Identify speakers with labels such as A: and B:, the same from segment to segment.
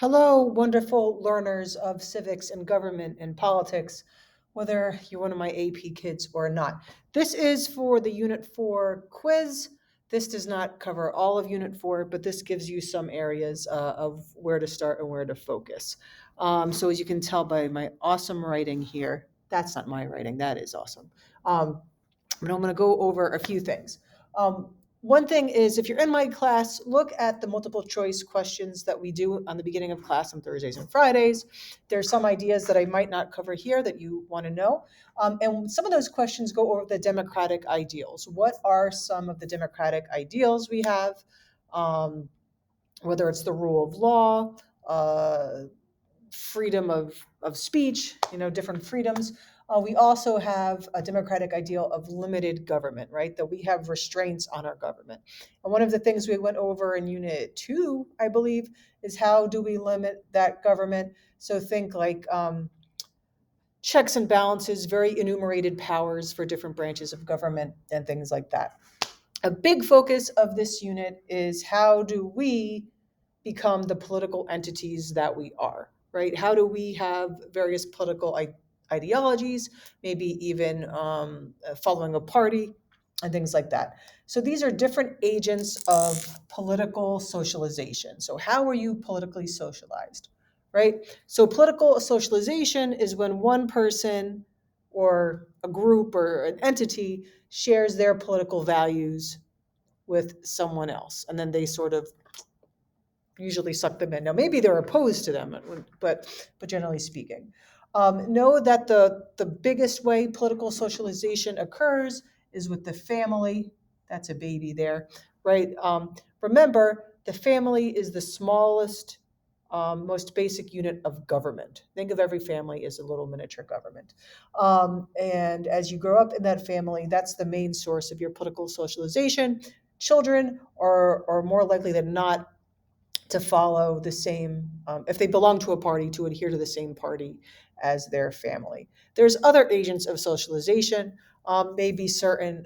A: Hello, wonderful learners of civics and government and politics, whether you're one of my AP kids or not. This is for the Unit 4 quiz. This does not cover all of Unit 4, but this gives you some areas of where to start and where to focus. So as you can tell by my awesome writing here, that's not my writing, that is awesome. But I'm going to go over a few things. One thing is, if you're in my class, look at the multiple choice questions that we do on the beginning of class on Thursdays and Fridays. There's some ideas that I might not cover here that you want to know. And some of those questions go over the democratic ideals. What are some of the democratic ideals we have? Whether it's the rule of law, freedom of speech, different freedoms. We also have a democratic ideal of limited government, right? That we have restraints on our government. And one of the things we went over in Unit 2, I believe, is how do we limit that government? So think like checks and balances, very enumerated powers for different branches of government and things like that. A big focus of this unit is how do we become the political entities that we are, right? How do we have various political ideologies, maybe even following a party and things like that. So these are different agents of political socialization. So how are you politically socialized, right? So political socialization is when one person or a group or an entity shares their political values with someone else, and then they sort of usually suck them in. Now, maybe they're opposed to them, but generally speaking, know that the biggest way political socialization occurs is with the family. That's a baby there, right? Remember, the family is the smallest, most basic unit of government. Think of every family as a little miniature government. And as you grow up in that family, that's the main source of your political socialization. Children are more likely than not to follow the same, if they belong to a party, to adhere to the same party as their family. There's other agents of socialization, maybe certain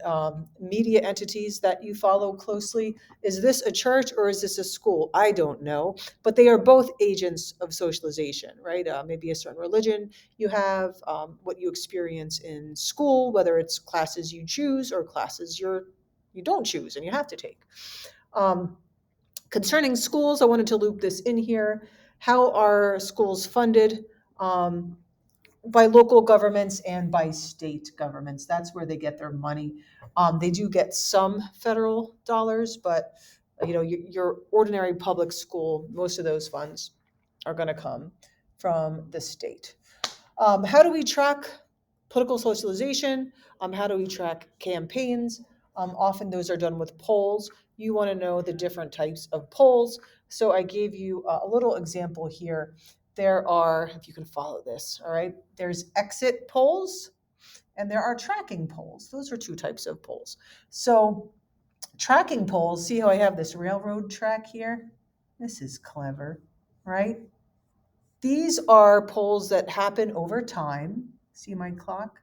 A: media entities that you follow closely. Is this a church or is this a school? I don't know, but they are both agents of socialization, right? Maybe a certain religion you have, what you experience in school, whether it's classes you choose or classes you don't choose and you have to take. Concerning schools, I wanted to loop this in here. How are schools funded? By local governments and by state governments. That's where they get their money. They do get some federal dollars, but your ordinary public school, most of those funds are going to come from the state. How do we track political socialization? How do we track campaigns? Often those are done with polls. You want to know the different types of polls. So I gave you a little example here. There are, if you can follow this, all right, there's exit polls and there are tracking polls. Those are two types of polls. So tracking polls, see how I have this railroad track here? This is clever, right? These are polls that happen over time. See my clock?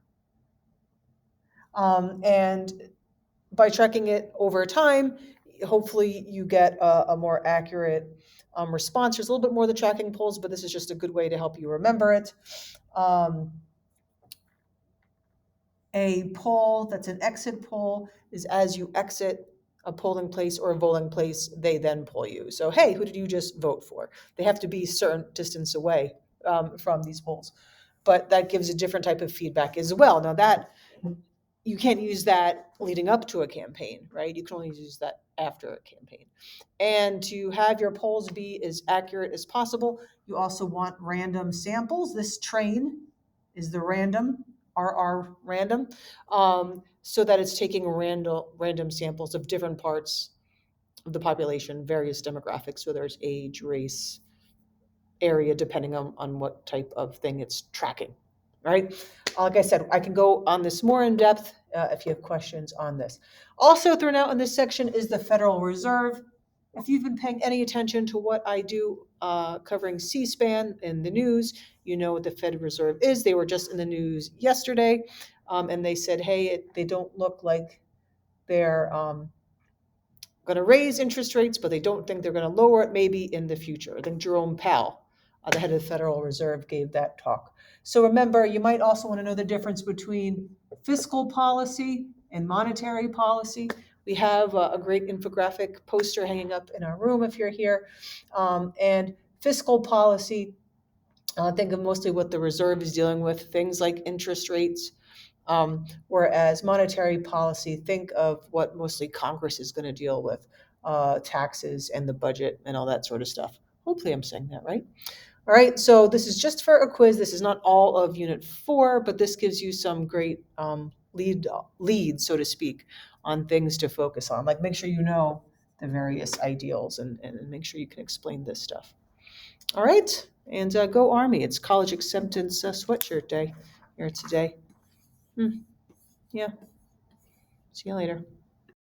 A: And by tracking it over time, hopefully you get a more accurate response. There's a little bit more of the tracking polls, but this is just a good way to help you remember it. A poll that's an exit poll is as you exit a polling place or a voting place, they then poll you. So, hey, who did you just vote for? They have to be a certain distance away from these polls. But that gives a different type of feedback as well. Now, that you can't use that leading up to a campaign, right? You can only use that after a campaign. And to have your polls be as accurate as possible, you also want random samples. This train is the random, RR random, so that it's taking random samples of different parts of the population, various demographics, whether it's age, race, area, depending on what type of thing it's tracking, right? Like I said, I can go on this more in depth if you have questions on this. Also thrown out in this section is the Federal Reserve. If you've been paying any attention to what I do covering C-SPAN in the news, you know what the Fed Reserve is. They were just in the news yesterday, and they said, hey, they don't look like they're going to raise interest rates, but they don't think they're going to lower it maybe in the future. I think Jerome Powell the head of the Federal Reserve, gave that talk. So remember, you might also want to know the difference between fiscal policy and monetary policy. We have a great infographic poster hanging up in our room if you're here. And fiscal policy, think of mostly what the Reserve is dealing with, things like interest rates. Whereas monetary policy, think of what mostly Congress is going to deal with, taxes and the budget and all that sort of stuff. Hopefully, I'm saying that right. All right, so this is just for a quiz. This is not all of Unit 4, but this gives you some great leads, so to speak, on things to focus on. Like make sure you know the various ideals and make sure you can explain this stuff. All right, and go Army. It's college acceptance sweatshirt day here today. Yeah, see you later.